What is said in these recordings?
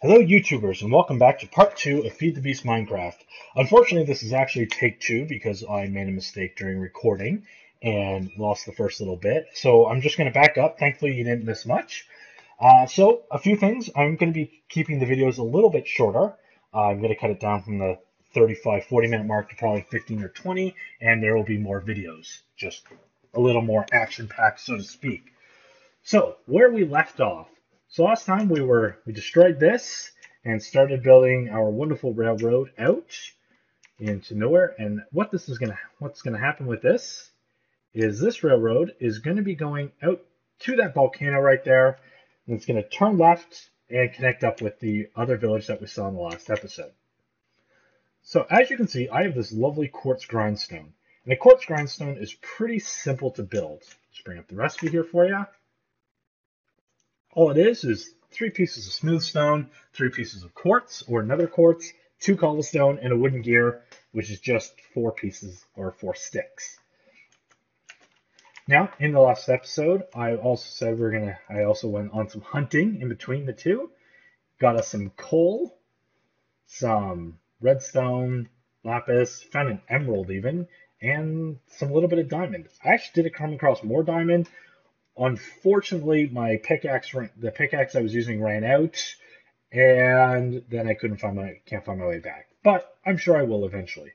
Hello YouTubers and welcome back to part 2 of Feed the Beast Minecraft. Unfortunately this is actually take 2 because I made a mistake during recording and lost the first little bit. So I'm just going to back up. Thankfully you didn't miss much. So a few things. I'm going to be keeping the videos a little bit shorter. I'm going to cut it down from the 35-40 minute mark to probably 15 or 20, and there will be more videos. Just a little more action packed, so to speak. So where we left off. So last time we destroyed this and started building our wonderful railroad out into nowhere. And what's gonna happen with this is this railroad is going to be going out to that volcano right there, and it's going to turn left and connect up with the other village that we saw in the last episode. So as you can see, I have this lovely quartz grindstone, and the quartz grindstone is pretty simple to build. Just bring up the recipe here for you. All it is 3 pieces of smooth stone, 3 pieces of quartz or another quartz, 2 cobblestone, and a wooden gear, which is just 4 pieces or 4 sticks. Now, in the last episode, I also said I also went on some hunting in between the two. Got us some coal, some redstone, lapis, found an emerald even, and some little bit of diamond. I actually did come across more diamond. Unfortunately, the pickaxe I was using ran out, and then I can't find my way back. But I'm sure I will eventually.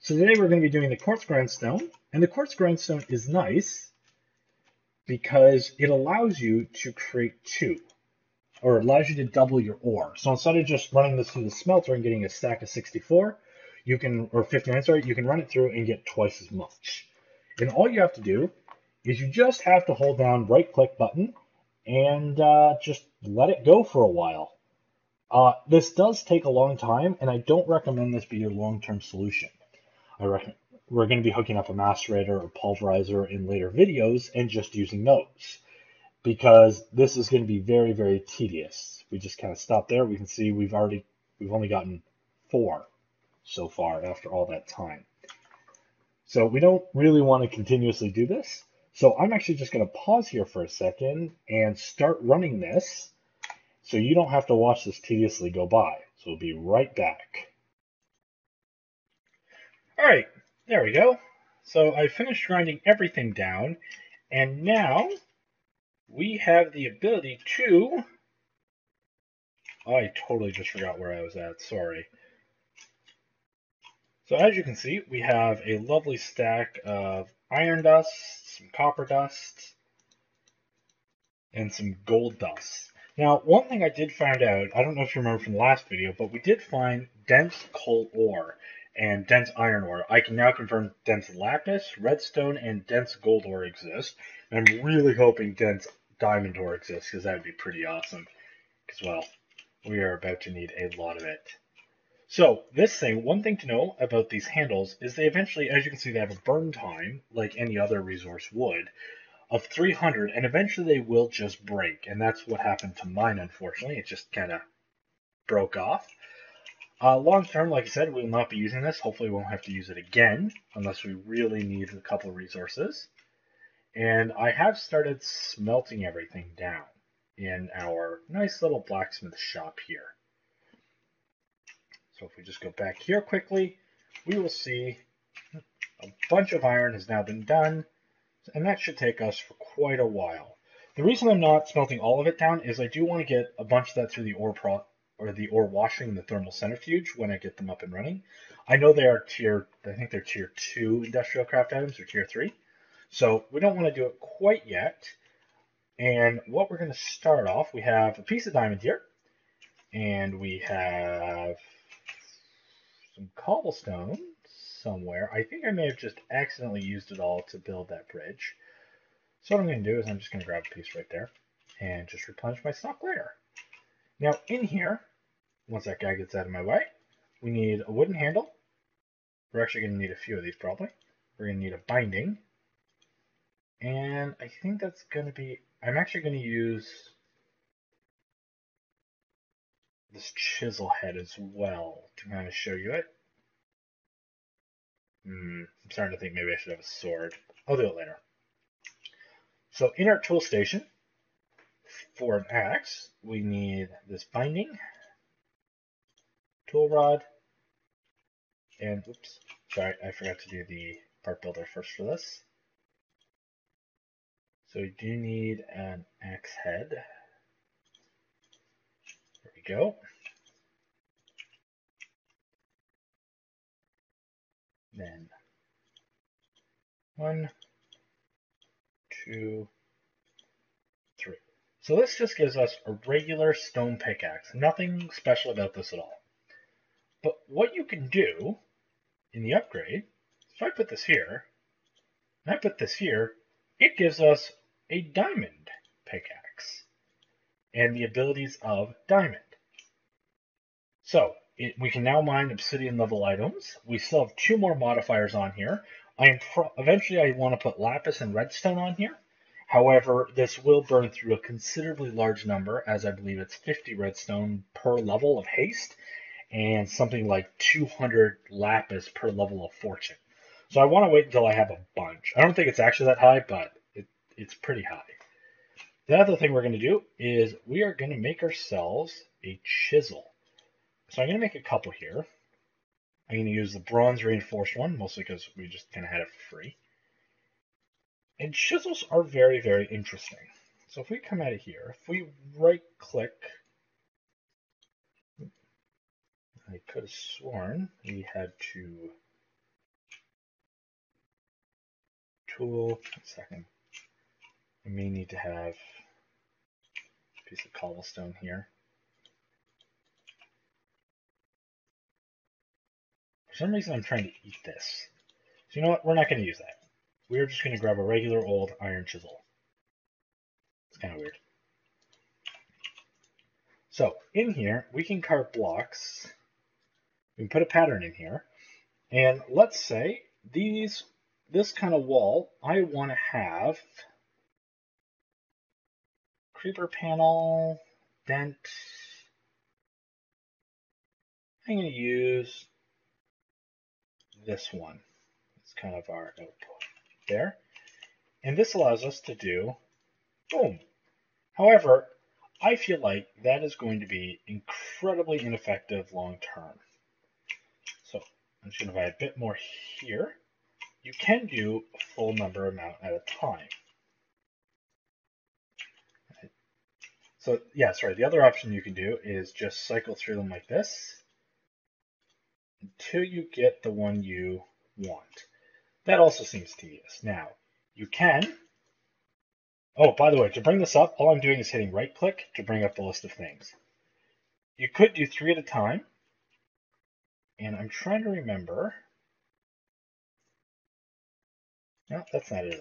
So today we're going to be doing the quartz grindstone, and the quartz grindstone is nice because it allows you to create 2, or it allows you to double your ore. So instead of just running this through the smelter and getting a stack of 64, or 59, sorry, you can run it through and get twice as much. And all you have to do is you just have to hold down right-click button and just let it go for a while. This does take a long time, and I don't recommend this be your long-term solution. We're going to be hooking up a macerator or pulverizer in later videos and just using those, because this is going to be very, very tedious. We just kind of stop there. We can see we've only gotten 4 so far after all that time. So we don't really want to continuously do this. So I'm actually just going to pause here for a second and start running this so you don't have to watch this tediously go by. So we'll be right back. All right, there we go. So I finished grinding everything down, and now we have the ability to... I totally just forgot where I was at, sorry. So as you can see, we have a lovely stack of iron dust, some copper dust, and some gold dust. Now, one thing I did find out, I don't know if you remember from the last video, but we did find dense coal ore and dense iron ore. I can now confirm dense lapis, redstone, and dense gold ore exist. And I'm really hoping dense diamond ore exists, because that would be pretty awesome. Because, well, we are about to need a lot of it. So one thing to know about these handles is they eventually, as you can see, they have a burn time, like any other resource would, of 300, and eventually they will just break. And that's what happened to mine, unfortunately. It just kind of broke off. Long term, like I said, we will not be using this. Hopefully we won't have to use it again, unless we really need a couple of resources. And I have started smelting everything down in our nice little blacksmith shop here. So if we just go back here quickly, we will see a bunch of iron has now been done, and that should take us for quite a while. The reason I'm not smelting all of it down is I do want to get a bunch of that through the ore washing, the thermal centrifuge, when I get them up and running. I know they are I think they're tier 2 industrial craft items, or tier 3. So we don't want to do it quite yet. And what we're going to start off, we have a piece of diamond here, and we have some cobblestone somewhere. I think I may have just accidentally used it all to build that bridge. So what I'm going to do is I'm just going to grab a piece right there and just replenish my stock later. Now in here, once that guy gets out of my way, we need a wooden handle. We're actually going to need a few of these probably. We're going to need a binding. And I think that's going to be... I'm actually going to use this chisel head as well to kind of show you it. I'm starting to think maybe I should have a sword. I'll do it later. So in our tool station, for an axe, we need this binding, tool rod, and oops, sorry, I forgot to do the part builder first for this. So we do need an axe head. There we go. Then 1, 2, 3. So this just gives us a regular stone pickaxe. Nothing special about this at all. But what you can do in the upgrade, if I put this here, and I put this here, it gives us a diamond pickaxe and the abilities of diamond. So we can now mine obsidian level items. We still have 2 more modifiers on here. Eventually I want to put lapis and redstone on here. However, this will burn through a considerably large number, as I believe it's 50 redstone per level of haste, and something like 200 lapis per level of fortune. So I want to wait until I have a bunch. I don't think it's actually that high, but it's pretty high. The other thing we're going to do is we are going to make ourselves a chisel. So I'm going to make a couple here. I'm going to use the bronze reinforced one, mostly because we just kind of had it for free. And chisels are very, very interesting. So if we come out of here, if we right click, I could have sworn we had to tool, a second. I may need to have a piece of cobblestone here. For some reason I'm trying to eat this. So you know what, we're not going to use that. We're just going to grab a regular old iron chisel. It's kind of weird. So in here, we can carve blocks. We can put a pattern in here. And let's say this kind of wall, I want to have creeper panel, dent. I'm going to use this one. It's kind of our output there. And this allows us to do boom. However, I feel like that is going to be incredibly ineffective long term. So I'm just going to buy a bit more here. You can do a full number amount at a time. So yeah, sorry, the other option you can do is just cycle through them like this until you get the one you want. That also seems tedious. Now, you can, oh, by the way, to bring this up, all I'm doing is hitting right click to bring up the list of things. You could do 3 at a time, and I'm trying to remember. No, that's not it.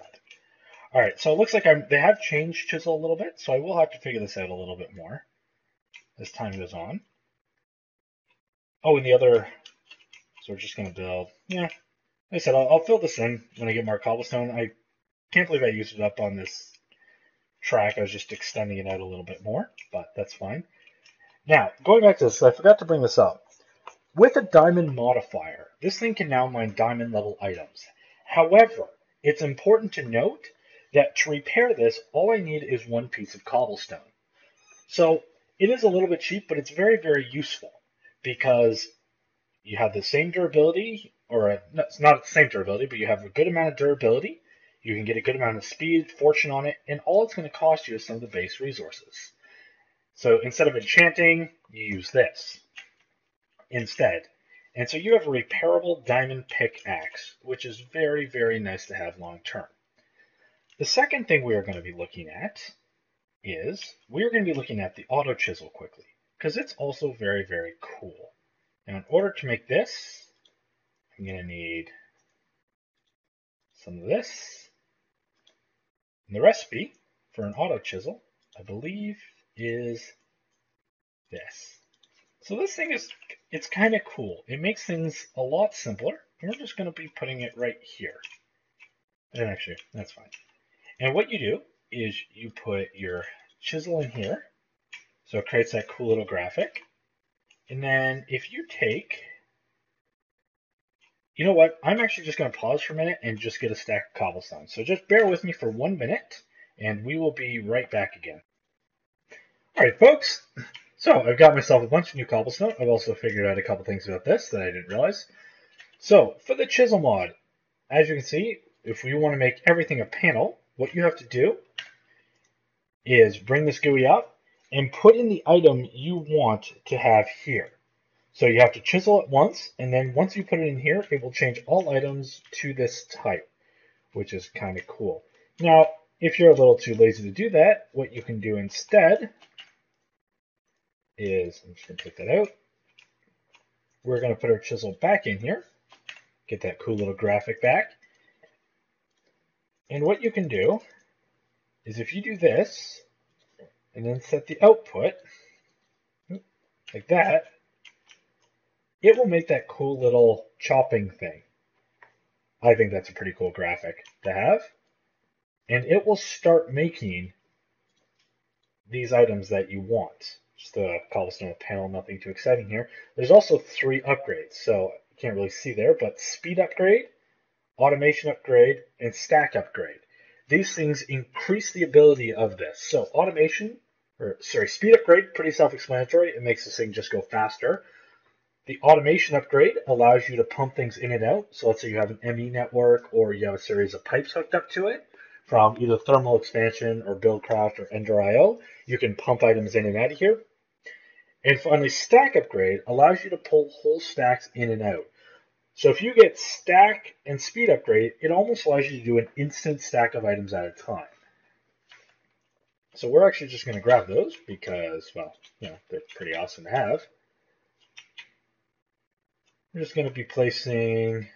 All right, so it looks like they have changed Chisel a little bit, so I will have to figure this out a little bit more as time goes on. Oh, and the other, so we're just going to build, yeah, like I said, I'll fill this in when I get more cobblestone. I can't believe I used it up on this track. I was just extending it out a little bit more, but that's fine. Now, going back to this, I forgot to bring this up. With a diamond modifier, this thing can now mine diamond level items. However, it's important to note that to repair this, all I need is 1 piece of cobblestone. So it is a little bit cheap, but it's very, very useful because you have the same durability, or no, it's not the same durability, but you have a good amount of durability. You can get a good amount of speed, fortune on it, and all it's going to cost you is some of the base resources. So instead of enchanting, you use this instead. And so you have a repairable diamond pickaxe, which is very, very nice to have long term. The second thing we are going to be looking at is we're going to be looking at the auto chisel quickly, because it's also very, very cool. Now, in order to make this, I'm going to need some of this. And the recipe for an auto chisel, I believe, is this. So this thing it's kind of cool. It makes things a lot simpler. And we're just going to be putting it right here. And actually, that's fine. And what you do is you put your chisel in here. So it creates that cool little graphic. And then if you take, you know what? I'm actually just going to pause for a minute and just get a stack of cobblestone. So just bear with me for 1 minute and we will be right back again. Alright folks, so I've got myself a bunch of new cobblestone. I've also figured out a couple things about this that I didn't realize. So for the chisel mod, as you can see, if we want to make everything a panel, what you have to do is bring this GUI up and put in the item you want to have here. So you have to chisel it once, and then once you put it in here, it will change all items to this type, which is kind of cool. Now, if you're a little too lazy to do that, what you can do instead is, I'm just going to take that out. We're going to put our chisel back in here, get that cool little graphic back. And what you can do is if you do this, and then set the output, like that, it will make that cool little chopping thing. I think that's a pretty cool graphic to have. And it will start making these items that you want. Just a cobblestone panel, nothing too exciting here. There's also 3 upgrades, so you can't really see there, but speed upgrade, automation upgrade, and stack upgrade. These things increase the ability of this. So speed upgrade, pretty self-explanatory. It makes this thing just go faster. The automation upgrade allows you to pump things in and out. So let's say you have an ME network or you have a series of pipes hooked up to it from either thermal expansion or buildcraft or Ender.io. You can pump items in and out of here. And finally, stack upgrade allows you to pull whole stacks in and out. So if you get stack and speed upgrade, it almost allows you to do an instant stack of items at a time. So we're actually just going to grab those because, well, they're pretty awesome to have. We're just going to be placing,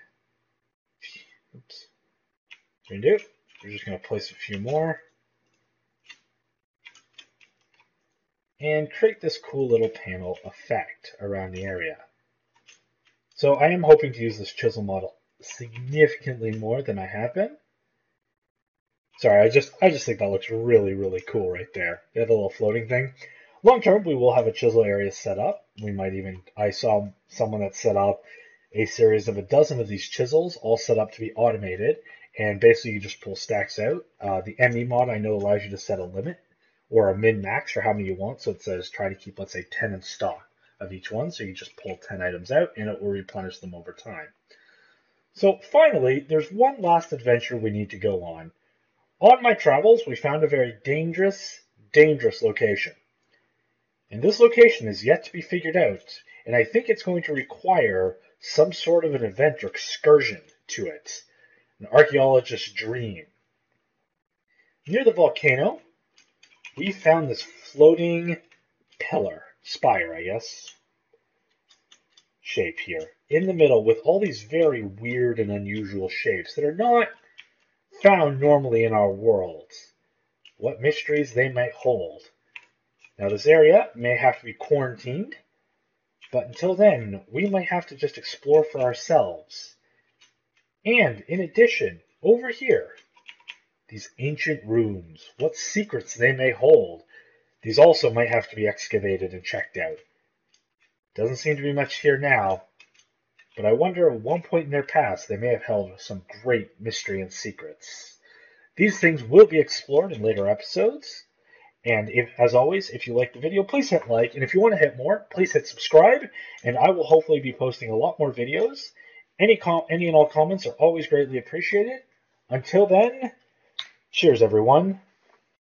we're just going to place a few more and create this cool little panel effect around the area. So I am hoping to use this chisel model significantly more than I have been. Sorry, I just think that looks really, really cool right there. That little floating thing. Long term, we will have a chisel area set up. We might even, I saw someone that set up a series of a dozen of these chisels, all set up to be automated. And basically, you just pull stacks out. The ME mod, I know, allows you to set a limit or a min-max for how many you want. So it says try to keep, let's say, 10 in stock of each one. So you just pull 10 items out, and it will replenish them over time. So finally, there's one last adventure we need to go on. On my travels, we found a very dangerous location. And this location is yet to be figured out, and I think it's going to require some sort of an event or excursion to it. An archaeologist's dream. Near the volcano, we found this floating pillar, spire, I guess, shape here, in the middle with all these very weird and unusual shapes that are not found normally in our world. What mysteries they might hold. Now this area may have to be quarantined, but until then, we might have to just explore for ourselves. And in addition, over here, these ancient runes, what secrets they may hold. These also might have to be excavated and checked out. Doesn't seem to be much here now, but I wonder at one point in their past they may have held some great mystery and secrets. These things will be explored in later episodes. And as always, if you like the video, please hit like. And if you want to hit more, please hit subscribe. And I will hopefully be posting a lot more videos. Any and all comments are always greatly appreciated. Until then, cheers everyone.